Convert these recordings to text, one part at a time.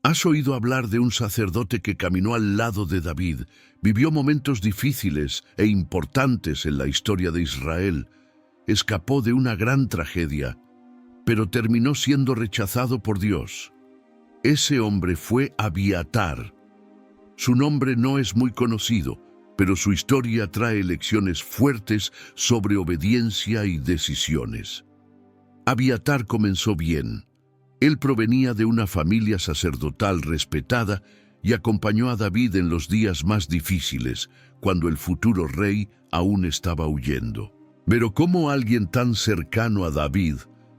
¿Has oído hablar de un sacerdote que caminó al lado de David, vivió momentos difíciles e importantes en la historia de Israel, escapó de una gran tragedia, pero terminó siendo rechazado por Dios? Ese hombre fue Abiatar. Su nombre no es muy conocido, pero su historia trae lecciones fuertes sobre obediencia y decisiones. Abiatar comenzó bien. Él provenía de una familia sacerdotal respetada y acompañó a David en los días más difíciles, cuando el futuro rey aún estaba huyendo. Pero ¿cómo alguien tan cercano a David,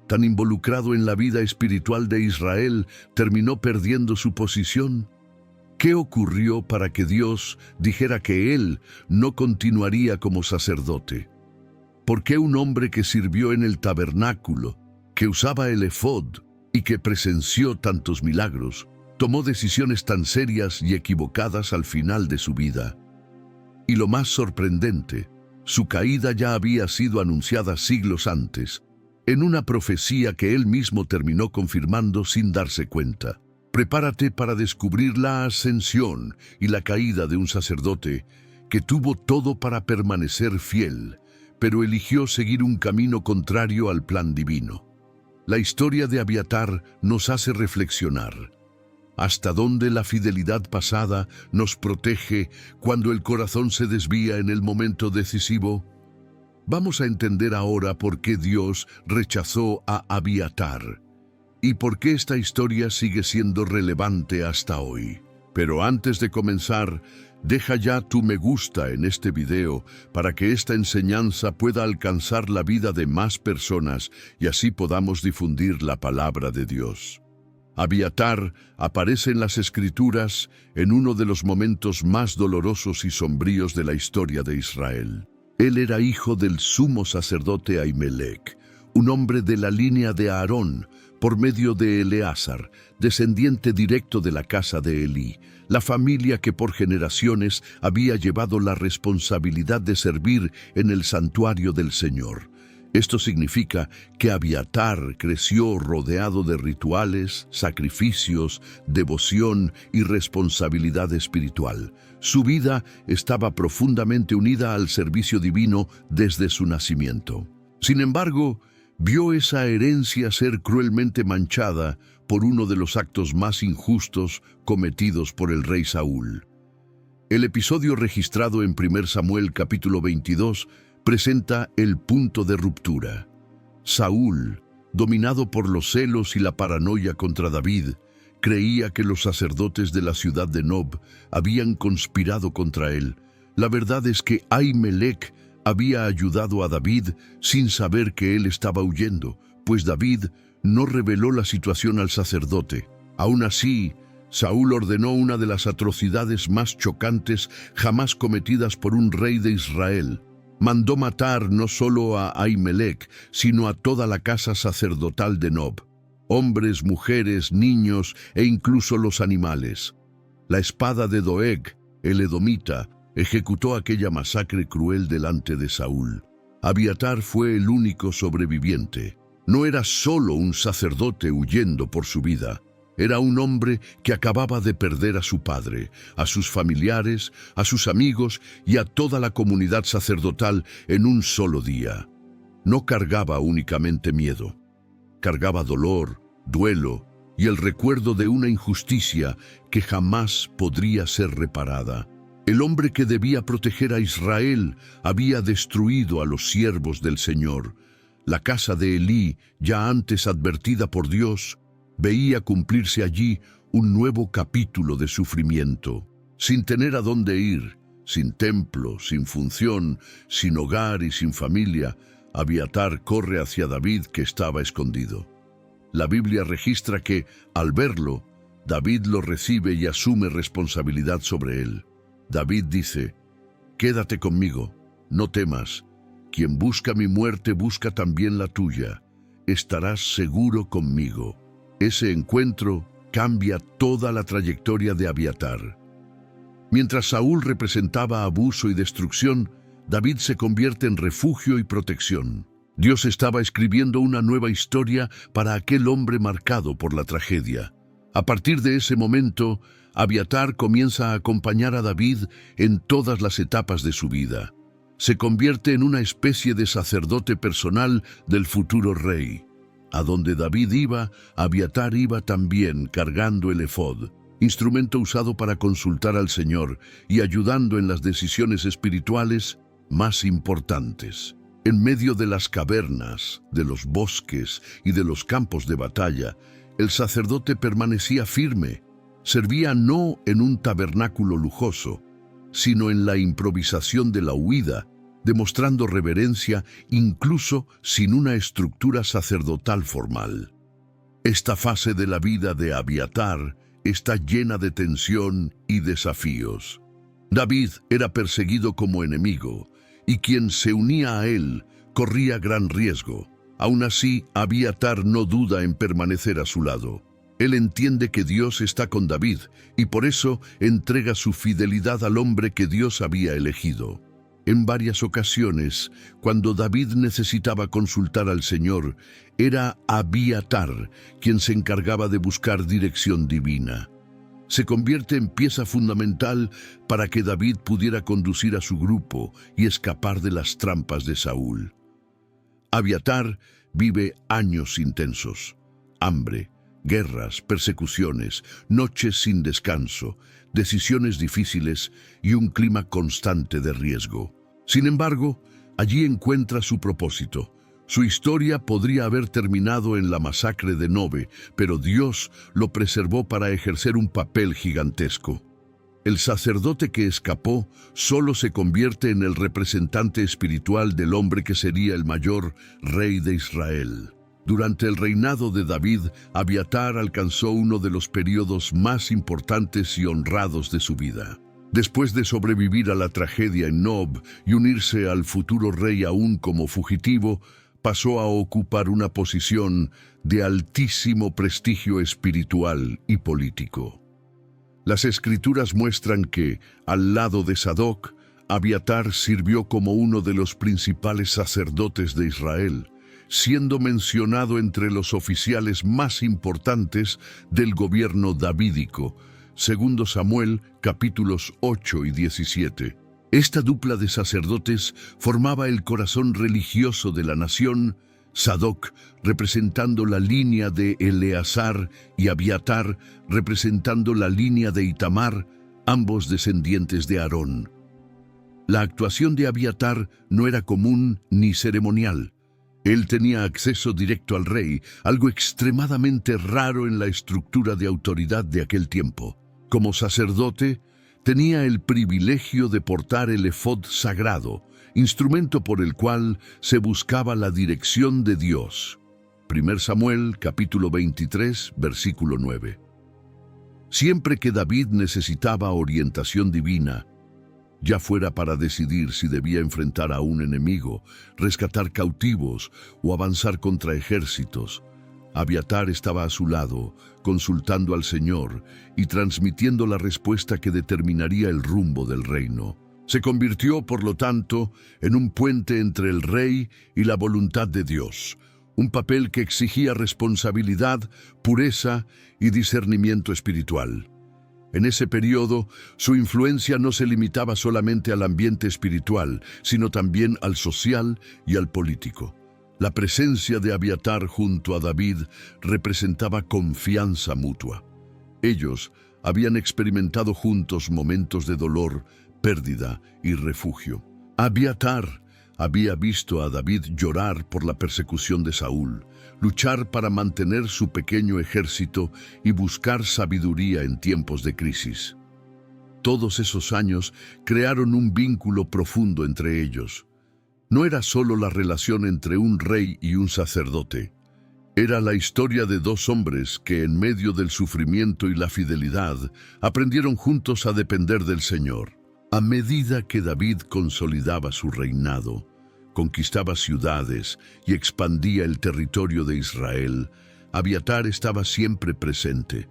tan involucrado en la vida espiritual de Israel, terminó perdiendo su posición? ¿Qué ocurrió para que Dios dijera que él no continuaría como sacerdote? ¿Por qué un hombre que sirvió en el tabernáculo, que usaba el efod y que presenció tantos milagros, tomó decisiones tan serias y equivocadas al final de su vida? Y lo más sorprendente, su caída ya había sido anunciada siglos antes, en una profecía que él mismo terminó confirmando sin darse cuenta. Prepárate para descubrir la ascensión y la caída de un sacerdote que tuvo todo para permanecer fiel, pero eligió seguir un camino contrario al plan divino. La historia de Abiatar nos hace reflexionar. ¿Hasta dónde la fidelidad pasada nos protege cuando el corazón se desvía en el momento decisivo? Vamos a entender ahora por qué Dios rechazó a Abiatar y por qué esta historia sigue siendo relevante hasta hoy. Pero antes de comenzar, deja ya tu me gusta en este video para que esta enseñanza pueda alcanzar la vida de más personas y así podamos difundir la palabra de Dios. Abiatar aparece en las Escrituras en uno de los momentos más dolorosos y sombríos de la historia de Israel. Él era hijo del sumo sacerdote Ahimelech, un hombre de la línea de Aarón, por medio de Eleazar, descendiente directo de la casa de Elí, la familia que por generaciones había llevado la responsabilidad de servir en el santuario del Señor. Esto significa que Abiatar creció rodeado de rituales, sacrificios, devoción y responsabilidad espiritual. Su vida estaba profundamente unida al servicio divino desde su nacimiento. Sin embargo, vio esa herencia ser cruelmente manchada por uno de los actos más injustos cometidos por el rey Saúl. El episodio registrado en 1 Samuel capítulo 22 presenta el punto de ruptura. Saúl, dominado por los celos y la paranoia contra David, creía que los sacerdotes de la ciudad de Nob habían conspirado contra él. La verdad es que Ahimelech había ayudado a David sin saber que él estaba huyendo, pues David no reveló la situación al sacerdote. Aún así, Saúl ordenó una de las atrocidades más chocantes jamás cometidas por un rey de Israel. Mandó matar no solo a Ahimelech, sino a toda la casa sacerdotal de Nob, hombres, mujeres, niños e incluso los animales. La espada de Doeg, el edomita, ejecutó aquella masacre cruel delante de Saúl. Abiatar fue el único sobreviviente. No era solo un sacerdote huyendo por su vida. Era un hombre que acababa de perder a su padre, a sus familiares, a sus amigos y a toda la comunidad sacerdotal en un solo día. No cargaba únicamente miedo. Cargaba dolor, duelo y el recuerdo de una injusticia que jamás podría ser reparada. El hombre que debía proteger a Israel había destruido a los siervos del Señor. La casa de Elí, ya antes advertida por Dios, veía cumplirse allí un nuevo capítulo de sufrimiento. Sin tener a dónde ir, sin templo, sin función, sin hogar y sin familia, Abiatar corre hacia David que estaba escondido. La Biblia registra que, al verlo, David lo recibe y asume responsabilidad sobre él. David dice: «Quédate conmigo, no temas. Quien busca mi muerte busca también la tuya. Estarás seguro conmigo». Ese encuentro cambia toda la trayectoria de Abiatar. Mientras Saúl representaba abuso y destrucción, David se convierte en refugio y protección. Dios estaba escribiendo una nueva historia para aquel hombre marcado por la tragedia. A partir de ese momento, Abiatar comienza a acompañar a David en todas las etapas de su vida. Se convierte en una especie de sacerdote personal del futuro rey. A donde David iba, Abiatar iba también cargando el efod, instrumento usado para consultar al Señor y ayudando en las decisiones espirituales más importantes. En medio de las cavernas, de los bosques y de los campos de batalla, el sacerdote permanecía firme. Servía no en un tabernáculo lujoso, sino en la improvisación de la huida, demostrando reverencia incluso sin una estructura sacerdotal formal. Esta fase de la vida de Abiatar está llena de tensión y desafíos. David era perseguido como enemigo, y quien se unía a él corría gran riesgo. Aún así, Abiatar no duda en permanecer a su lado. Él entiende que Dios está con David y por eso entrega su fidelidad al hombre que Dios había elegido. En varias ocasiones, cuando David necesitaba consultar al Señor, era Abiatar quien se encargaba de buscar dirección divina. Se convierte en pieza fundamental para que David pudiera conducir a su grupo y escapar de las trampas de Saúl. Abiatar vive años intensos, hambre, guerras, persecuciones, noches sin descanso, decisiones difíciles y un clima constante de riesgo. Sin embargo, allí encuentra su propósito. Su historia podría haber terminado en la masacre de Nobe, pero Dios lo preservó para ejercer un papel gigantesco. El sacerdote que escapó solo se convierte en el representante espiritual del hombre que sería el mayor rey de Israel. Durante el reinado de David, Abiatar alcanzó uno de los periodos más importantes y honrados de su vida. Después de sobrevivir a la tragedia en Nob y unirse al futuro rey aún como fugitivo, pasó a ocupar una posición de altísimo prestigio espiritual y político. Las Escrituras muestran que, al lado de Sadoc, Abiatar sirvió como uno de los principales sacerdotes de Israel, siendo mencionado entre los oficiales más importantes del gobierno davídico, 2 Samuel capítulos 8 y 17. Esta dupla de sacerdotes formaba el corazón religioso de la nación, Sadoc representando la línea de Eleazar y Abiatar representando la línea de Itamar, ambos descendientes de Aarón. La actuación de Abiatar no era común ni ceremonial. Él tenía acceso directo al rey, algo extremadamente raro en la estructura de autoridad de aquel tiempo. Como sacerdote, tenía el privilegio de portar el efod sagrado, instrumento por el cual se buscaba la dirección de Dios. 1 Samuel capítulo 23, versículo 9. Siempre que David necesitaba orientación divina, ya fuera para decidir si debía enfrentar a un enemigo, rescatar cautivos o avanzar contra ejércitos, Abiatar estaba a su lado, consultando al Señor y transmitiendo la respuesta que determinaría el rumbo del reino. Se convirtió, por lo tanto, en un puente entre el rey y la voluntad de Dios, un papel que exigía responsabilidad, pureza y discernimiento espiritual. En ese periodo, su influencia no se limitaba solamente al ambiente espiritual, sino también al social y al político. La presencia de Abiatar junto a David representaba confianza mutua. Ellos habían experimentado juntos momentos de dolor, pérdida y refugio. Abiatar había visto a David llorar por la persecución de Saúl, luchar para mantener su pequeño ejército y buscar sabiduría en tiempos de crisis. Todos esos años crearon un vínculo profundo entre ellos. No era solo la relación entre un rey y un sacerdote. Era la historia de dos hombres que, en medio del sufrimiento y la fidelidad, aprendieron juntos a depender del Señor. A medida que David consolidaba su reinado, conquistaba ciudades y expandía el territorio de Israel, Abiatar estaba siempre presente.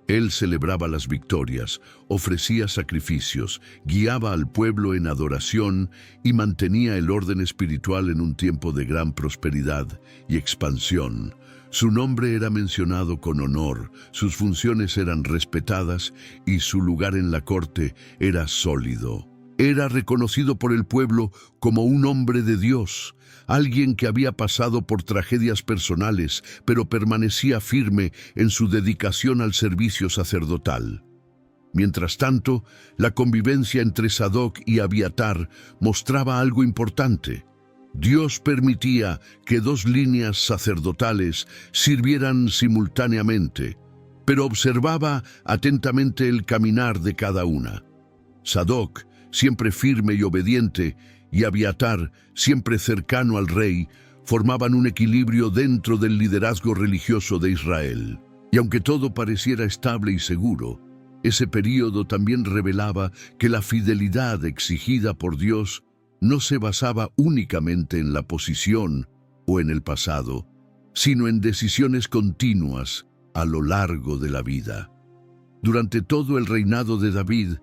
Él celebraba las victorias, ofrecía sacrificios, guiaba al pueblo en adoración y mantenía el orden espiritual en un tiempo de gran prosperidad y expansión. Su nombre era mencionado con honor, sus funciones eran respetadas y su lugar en la corte era sólido. Era reconocido por el pueblo como un hombre de Dios, alguien que había pasado por tragedias personales, pero permanecía firme en su dedicación al servicio sacerdotal. Mientras tanto, la convivencia entre Sadoc y Abiatar mostraba algo importante. Dios permitía que dos líneas sacerdotales sirvieran simultáneamente, pero observaba atentamente el caminar de cada una. Sadoc, siempre firme y obediente, y Abiatar, siempre cercano al rey, formaban un equilibrio dentro del liderazgo religioso de Israel. Y aunque todo pareciera estable y seguro, ese período también revelaba que la fidelidad exigida por Dios no se basaba únicamente en la posición o en el pasado, sino en decisiones continuas a lo largo de la vida. Durante todo el reinado de David,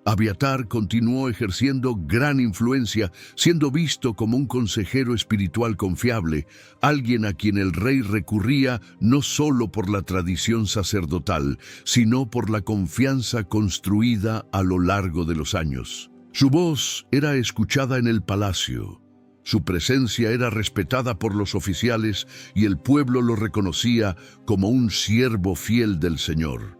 Abiatar continuó ejerciendo gran influencia, siendo visto como un consejero espiritual confiable, alguien a quien el rey recurría no solo por la tradición sacerdotal, sino por la confianza construida a lo largo de los años. Su voz era escuchada en el palacio, su presencia era respetada por los oficiales y el pueblo lo reconocía como un siervo fiel del Señor.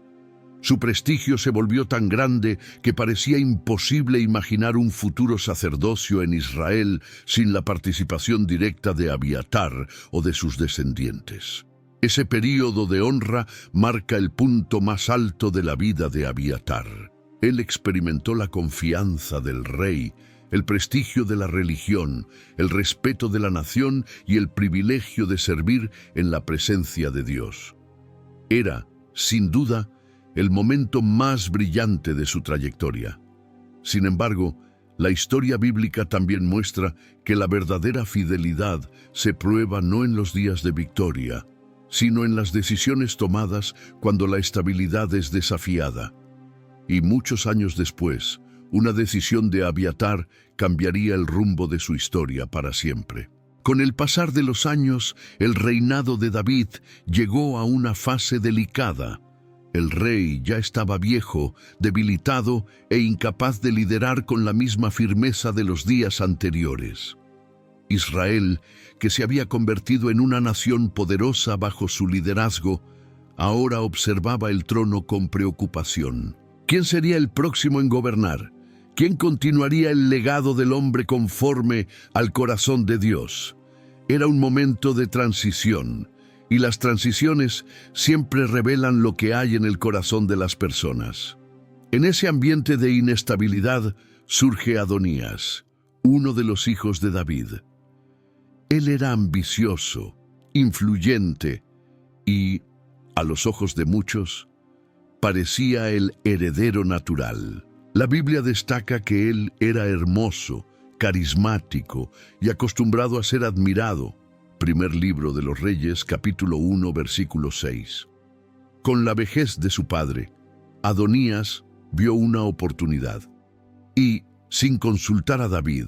Su prestigio se volvió tan grande que parecía imposible imaginar un futuro sacerdocio en Israel sin la participación directa de Abiatar o de sus descendientes. Ese período de honra marca el punto más alto de la vida de Abiatar. Él experimentó la confianza del rey, el prestigio de la religión, el respeto de la nación y el privilegio de servir en la presencia de Dios. Era, sin duda, el momento más brillante de su trayectoria. Sin embargo, la historia bíblica también muestra que la verdadera fidelidad se prueba no en los días de victoria, sino en las decisiones tomadas cuando la estabilidad es desafiada. Y muchos años después, una decisión de Abiatar cambiaría el rumbo de su historia para siempre. Con el pasar de los años, el reinado de David llegó a una fase delicada. El rey ya estaba viejo, debilitado e incapaz de liderar con la misma firmeza de los días anteriores. Israel, que se había convertido en una nación poderosa bajo su liderazgo, ahora observaba el trono con preocupación. ¿Quién sería el próximo en gobernar? ¿Quién continuaría el legado del hombre conforme al corazón de Dios? Era un momento de transición. Y las transiciones siempre revelan lo que hay en el corazón de las personas. En ese ambiente de inestabilidad surge Adonías, uno de los hijos de David. Él era ambicioso, influyente y, a los ojos de muchos, parecía el heredero natural. La Biblia destaca que él era hermoso, carismático y acostumbrado a ser admirado. Primer libro de los Reyes, capítulo 1, versículo 6. Con la vejez de su padre, Adonías vio una oportunidad y, sin consultar a David,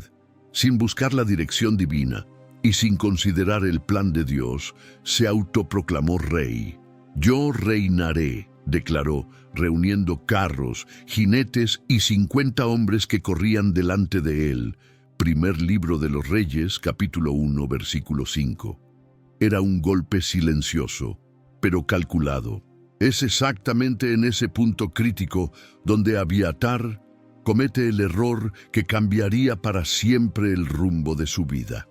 sin buscar la dirección divina y sin considerar el plan de Dios, se autoproclamó rey. Yo reinaré, declaró, reuniendo carros, jinetes y 50 hombres que corrían delante de él. Primer libro de los Reyes, capítulo 1, versículo 5. Era un golpe silencioso, pero calculado. Es exactamente en ese punto crítico donde Abiatar comete el error que cambiaría para siempre el rumbo de su vida.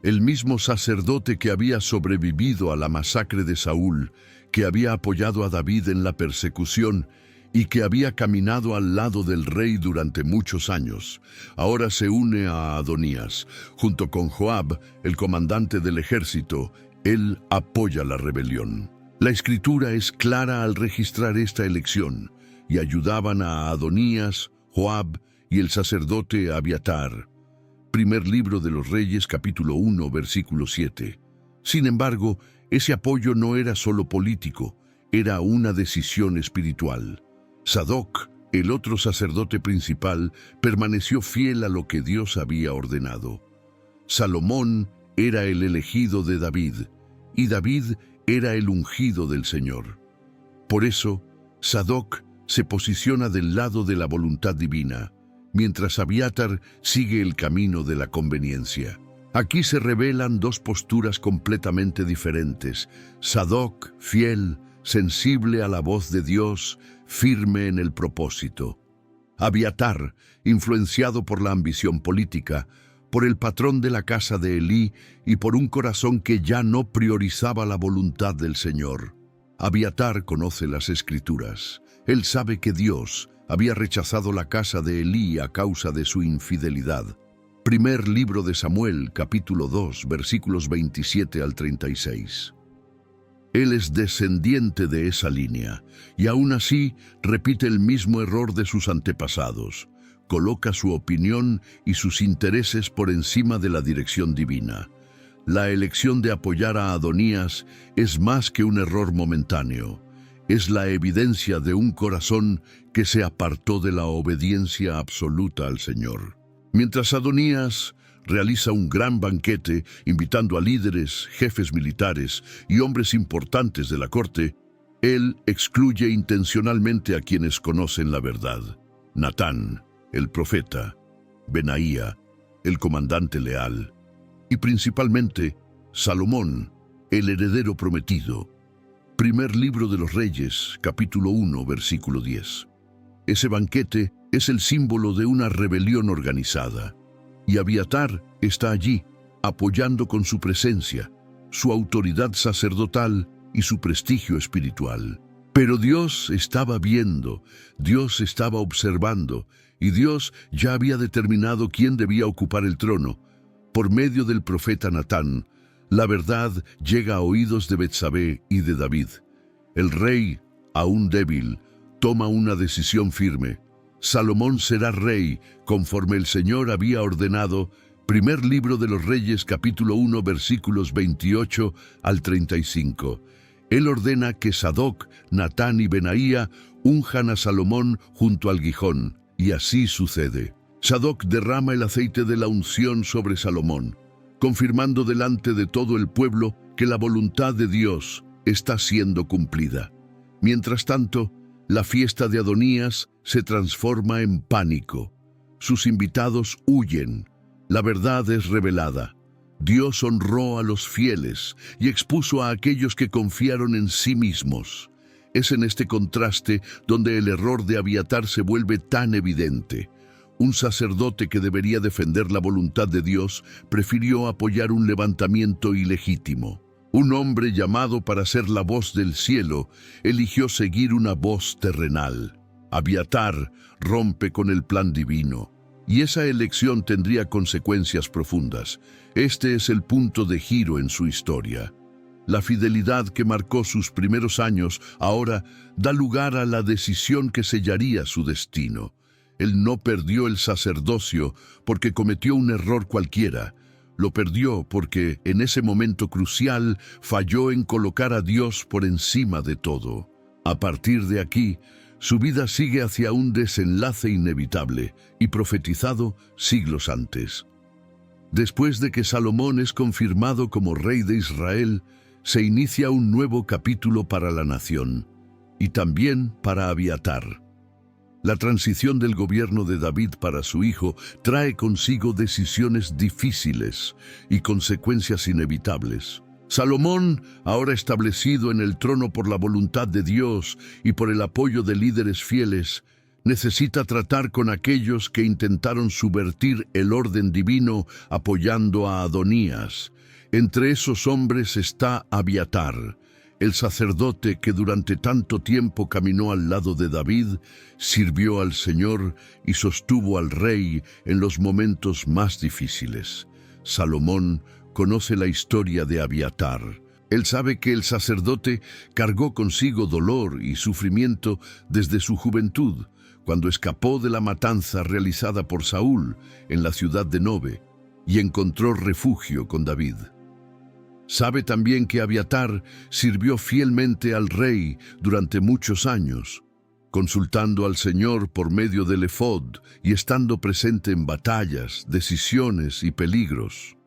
El mismo sacerdote que había sobrevivido a la masacre de Saúl, que había apoyado a David en la persecución y que había caminado al lado del rey durante muchos años, ahora se une a Adonías. Junto con Joab, el comandante del ejército, él apoya la rebelión. La Escritura es clara al registrar esta elección, y ayudaban a Adonías, Joab y el sacerdote Abiatar. Primer libro de los Reyes, capítulo 1, versículo 7. Sin embargo, ese apoyo no era solo político, era una decisión espiritual. Sadoc, el otro sacerdote principal, permaneció fiel a lo que Dios había ordenado. Salomón era el elegido de David, y David era el ungido del Señor. Por eso, Sadoc se posiciona del lado de la voluntad divina, mientras Abiatar sigue el camino de la conveniencia. Aquí se revelan dos posturas completamente diferentes. Sadoc, fiel, sensible a la voz de Dios, firme en el propósito. Abiatar, influenciado por la ambición política, por el patrón de la casa de Elí y por un corazón que ya no priorizaba la voluntad del Señor. Abiatar conoce las Escrituras. Él sabe que Dios había rechazado la casa de Elí a causa de su infidelidad. Primer libro de Samuel, capítulo 2, versículos 27 al 36. Él es descendiente de esa línea, y aún así repite el mismo error de sus antepasados. Coloca su opinión y sus intereses por encima de la dirección divina. La elección de apoyar a Adonías es más que un error momentáneo. Es la evidencia de un corazón que se apartó de la obediencia absoluta al Señor. Mientras Adonías realiza un gran banquete invitando a líderes, jefes militares y hombres importantes de la corte, él excluye intencionalmente a quienes conocen la verdad. Natán, el profeta, Benaía, el comandante leal, y principalmente Salomón, el heredero prometido. Primer libro de los Reyes, capítulo 1, versículo 10. Ese banquete es el símbolo de una rebelión organizada, y Abiatar está allí, apoyando con su presencia, su autoridad sacerdotal y su prestigio espiritual. Pero Dios estaba viendo, Dios estaba observando, y Dios ya había determinado quién debía ocupar el trono. Por medio del profeta Natán, la verdad llega a oídos de Betsabé y de David. El rey, aún débil, toma una decisión firme. Salomón será rey, conforme el Señor había ordenado. Primer libro de los Reyes, capítulo 1, versículos 28 al 35. Él ordena que Sadoc, Natán y Benaía unjan a Salomón junto al Gihón, y así sucede. Sadoc derrama el aceite de la unción sobre Salomón, confirmando delante de todo el pueblo que la voluntad de Dios está siendo cumplida. Mientras tanto, la fiesta de Adonías se transforma en pánico. Sus invitados huyen. La verdad es revelada. Dios honró a los fieles y expuso a aquellos que confiaron en sí mismos. Es en este contraste donde el error de Abiatar se vuelve tan evidente. Un sacerdote que debería defender la voluntad de Dios prefirió apoyar un levantamiento ilegítimo. Un hombre llamado para ser la voz del cielo eligió seguir una voz terrenal. Abiatar rompe con el plan divino, y esa elección tendría consecuencias profundas. Este es el punto de giro en su historia. La fidelidad que marcó sus primeros años ahora da lugar a la decisión que sellaría su destino. Él no perdió el sacerdocio porque cometió un error cualquiera. Lo perdió porque en ese momento crucial falló en colocar a Dios por encima de todo. A partir de aquí, su vida sigue hacia un desenlace inevitable y profetizado siglos antes. Después de que Salomón es confirmado como rey de Israel, se inicia un nuevo capítulo para la nación y también para Abiatar. La transición del gobierno de David para su hijo trae consigo decisiones difíciles y consecuencias inevitables. Salomón, ahora establecido en el trono por la voluntad de Dios y por el apoyo de líderes fieles, necesita tratar con aquellos que intentaron subvertir el orden divino apoyando a Adonías. Entre esos hombres está Abiatar, el sacerdote que durante tanto tiempo caminó al lado de David, sirvió al Señor y sostuvo al rey en los momentos más difíciles. Salomón conoce la historia de Abiatar. Él sabe que el sacerdote cargó consigo dolor y sufrimiento desde su juventud, cuando escapó de la matanza realizada por Saúl en la ciudad de Nobe y encontró refugio con David. Sabe también que Abiatar sirvió fielmente al rey durante muchos años, consultando al Señor por medio del efod y estando presente en batallas, decisiones y peligros.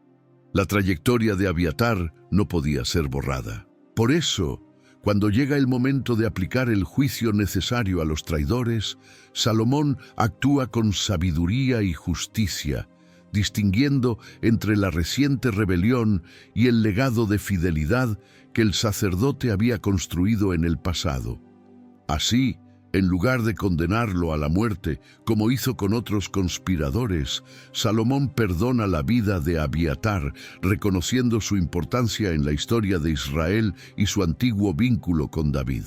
La trayectoria de Abiatar no podía ser borrada. Por eso, cuando llega el momento de aplicar el juicio necesario a los traidores, Salomón actúa con sabiduría y justicia, distinguiendo entre la reciente rebelión y el legado de fidelidad que el sacerdote había construido en el pasado. Así, en lugar de condenarlo a la muerte, como hizo con otros conspiradores, Salomón perdona la vida de Abiatar, reconociendo su importancia en la historia de Israel y su antiguo vínculo con David.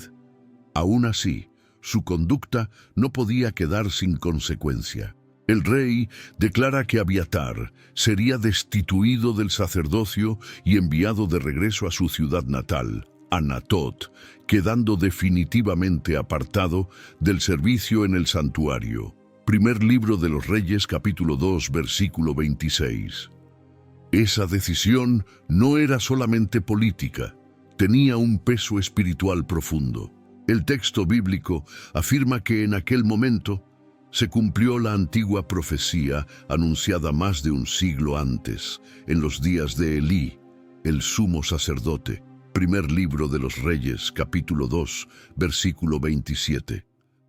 Aún así, su conducta no podía quedar sin consecuencia. El rey declara que Abiatar sería destituido del sacerdocio y enviado de regreso a su ciudad natal, Anatot, quedando definitivamente apartado del servicio en el santuario. Primer libro de los Reyes, capítulo 2, versículo 26. Esa decisión no era solamente política, tenía un peso espiritual profundo. El texto bíblico afirma que en aquel momento se cumplió la antigua profecía anunciada más de un siglo antes, en los días de Elí, el sumo sacerdote. Primer libro de los Reyes, capítulo 2, versículo 27.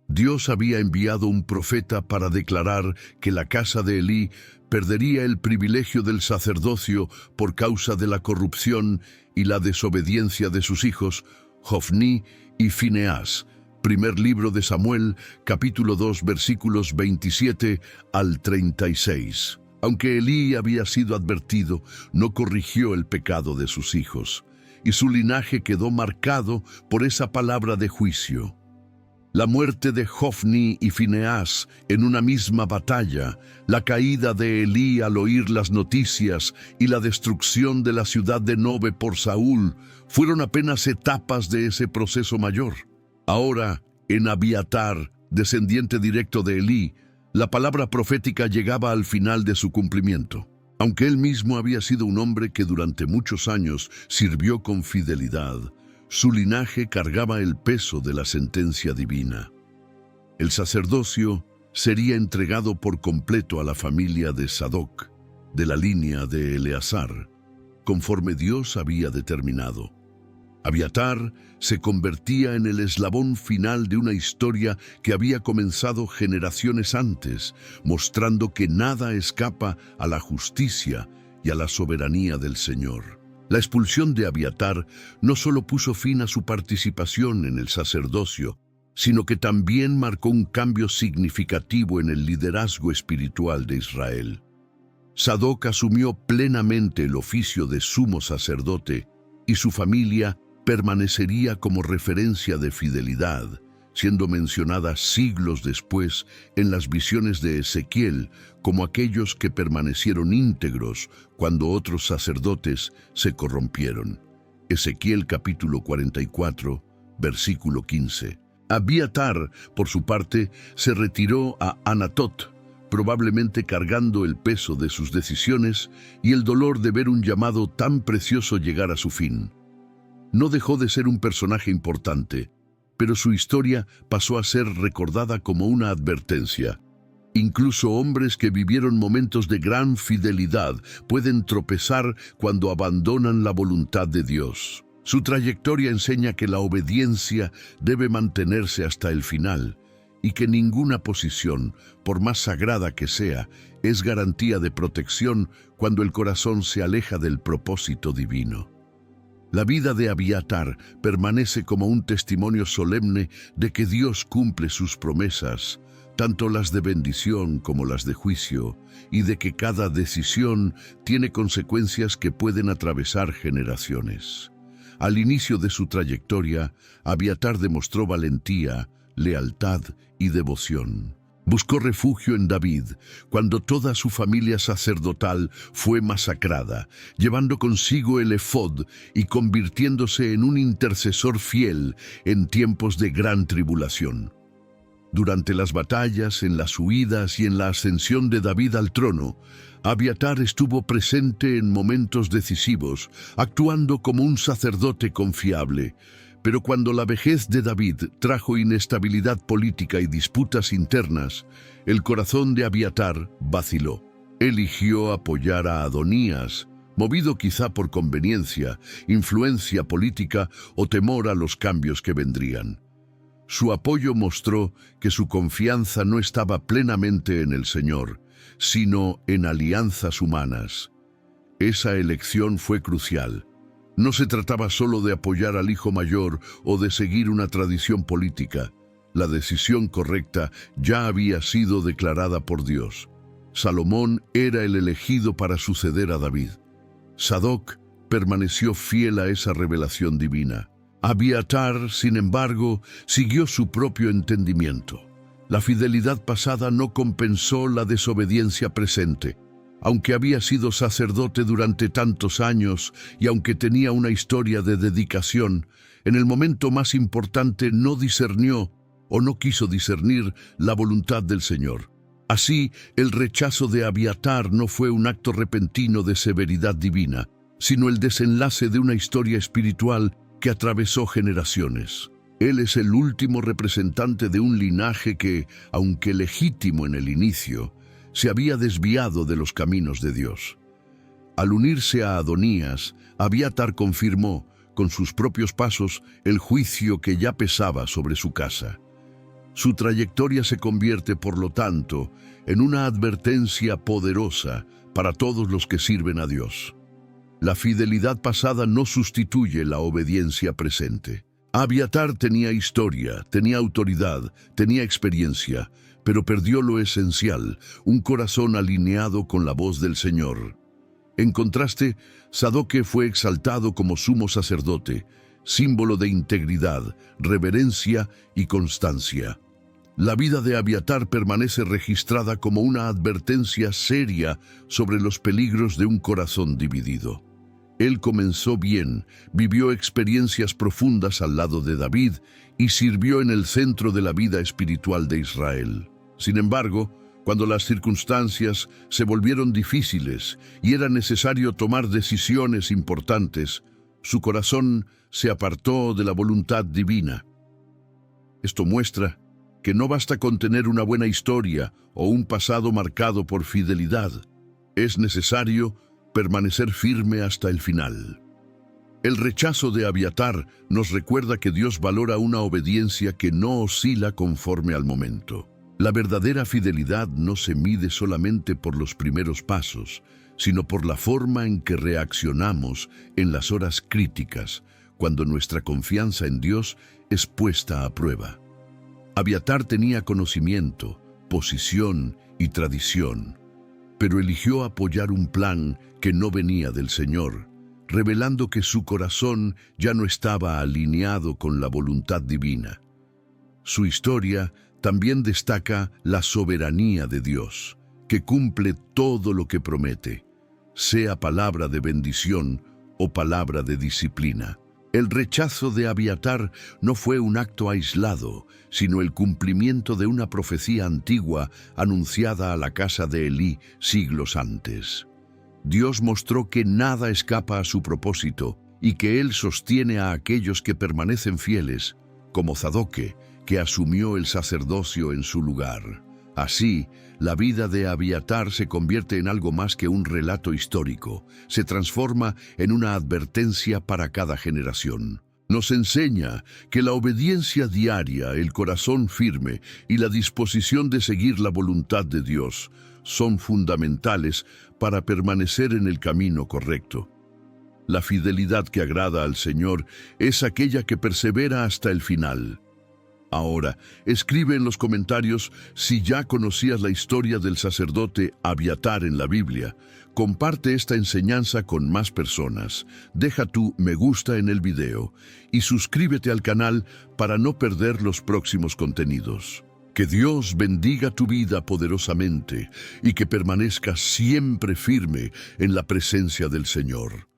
Dios había enviado un profeta para declarar que la casa de Elí perdería el privilegio del sacerdocio por causa de la corrupción y la desobediencia de sus hijos, Jofní y Fineás. Primer libro de Samuel, capítulo 2, versículos 27 al 36. Aunque Elí había sido advertido, no corrigió el pecado de sus hijos, y su linaje quedó marcado por esa palabra de juicio. La muerte de Jofní y Fineás en una misma batalla, la caída de Elí al oír las noticias y la destrucción de la ciudad de Nobe por Saúl fueron apenas etapas de ese proceso mayor. Ahora, en Abiatar, descendiente directo de Elí, la palabra profética llegaba al final de su cumplimiento. Aunque él mismo había sido un hombre que durante muchos años sirvió con fidelidad, su linaje cargaba el peso de la sentencia divina. El sacerdocio sería entregado por completo a la familia de Sadoc, de la línea de Eleazar, conforme Dios había determinado. Abiatar se convertía en el eslabón final de una historia que había comenzado generaciones antes, mostrando que nada escapa a la justicia y a la soberanía del Señor. La expulsión de Abiatar no solo puso fin a su participación en el sacerdocio, sino que también marcó un cambio significativo en el liderazgo espiritual de Israel. Sadoc asumió plenamente el oficio de sumo sacerdote y su familia permanecería como referencia de fidelidad, siendo mencionada siglos después en las visiones de Ezequiel como aquellos que permanecieron íntegros cuando otros sacerdotes se corrompieron. Ezequiel capítulo 44, versículo 15. Abiatar, por su parte, se retiró a Anatot, probablemente cargando el peso de sus decisiones y el dolor de ver un llamado tan precioso llegar a su fin. No dejó de ser un personaje importante, pero su historia pasó a ser recordada como una advertencia. Incluso hombres que vivieron momentos de gran fidelidad pueden tropezar cuando abandonan la voluntad de Dios. Su trayectoria enseña que la obediencia debe mantenerse hasta el final y que ninguna posición, por más sagrada que sea, es garantía de protección cuando el corazón se aleja del propósito divino. La vida de Abiatar permanece como un testimonio solemne de que Dios cumple sus promesas, tanto las de bendición como las de juicio, y de que cada decisión tiene consecuencias que pueden atravesar generaciones. Al inicio de su trayectoria, Abiatar demostró valentía, lealtad y devoción. Buscó refugio en David cuando toda su familia sacerdotal fue masacrada, llevando consigo el efod y convirtiéndose en un intercesor fiel en tiempos de gran tribulación. Durante las batallas, en las huidas y en la ascensión de David al trono, Abiatar estuvo presente en momentos decisivos, actuando como un sacerdote confiable. Pero cuando la vejez de David trajo inestabilidad política y disputas internas, el corazón de Abiatar vaciló. Eligió apoyar a Adonías, movido quizá por conveniencia, influencia política o temor a los cambios que vendrían. Su apoyo mostró que su confianza no estaba plenamente en el Señor, sino en alianzas humanas. Esa elección fue crucial. No se trataba solo de apoyar al hijo mayor o de seguir una tradición política. La decisión correcta ya había sido declarada por Dios. Salomón era el elegido para suceder a David. Sadoc permaneció fiel a esa revelación divina. Abiatar, sin embargo, siguió su propio entendimiento. La fidelidad pasada no compensó la desobediencia presente. Aunque había sido sacerdote durante tantos años y aunque tenía una historia de dedicación, en el momento más importante no discernió o no quiso discernir la voluntad del Señor. Así, el rechazo de Abiatar no fue un acto repentino de severidad divina, sino el desenlace de una historia espiritual que atravesó generaciones. Él es el último representante de un linaje que, aunque legítimo en el inicio, se había desviado de los caminos de Dios. Al unirse a Adonías, Abiatar confirmó, con sus propios pasos, el juicio que ya pesaba sobre su casa. Su trayectoria se convierte, por lo tanto, en una advertencia poderosa para todos los que sirven a Dios. La fidelidad pasada no sustituye la obediencia presente. Abiatar tenía historia, tenía autoridad, tenía experiencia, pero perdió lo esencial, un corazón alineado con la voz del Señor. En contraste, Sadoc fue exaltado como sumo sacerdote, símbolo de integridad, reverencia y constancia. La vida de Abiatar permanece registrada como una advertencia seria sobre los peligros de un corazón dividido. Él comenzó bien, vivió experiencias profundas al lado de David y sirvió en el centro de la vida espiritual de Israel. Sin embargo, cuando las circunstancias se volvieron difíciles y era necesario tomar decisiones importantes, su corazón se apartó de la voluntad divina. Esto muestra que no basta con tener una buena historia o un pasado marcado por fidelidad. Es necesario permanecer firme hasta el final. El rechazo de Abiatar nos recuerda que Dios valora una obediencia que no oscila conforme al momento. La verdadera fidelidad no se mide solamente por los primeros pasos, sino por la forma en que reaccionamos en las horas críticas, cuando nuestra confianza en Dios es puesta a prueba. Abiatar tenía conocimiento, posición y tradición, pero eligió apoyar un plan que no venía del Señor, revelando que su corazón ya no estaba alineado con la voluntad divina. Su historia también destaca la soberanía de Dios, que cumple todo lo que promete, sea palabra de bendición o palabra de disciplina. El rechazo de Abiatar no fue un acto aislado, sino el cumplimiento de una profecía antigua anunciada a la casa de Elí siglos antes. Dios mostró que nada escapa a su propósito y que Él sostiene a aquellos que permanecen fieles, como Sadoc, que asumió el sacerdocio en su lugar. Así, la vida de Abiatar se convierte en algo más que un relato histórico, se transforma en una advertencia para cada generación. Nos enseña que la obediencia diaria, el corazón firme y la disposición de seguir la voluntad de Dios son fundamentales para permanecer en el camino correcto. La fidelidad que agrada al Señor es aquella que persevera hasta el final. Ahora, escribe en los comentarios si ya conocías la historia del sacerdote Abiatar en la Biblia. Comparte esta enseñanza con más personas. Deja tu me gusta en el video y suscríbete al canal para no perder los próximos contenidos. Que Dios bendiga tu vida poderosamente y que permanezcas siempre firme en la presencia del Señor.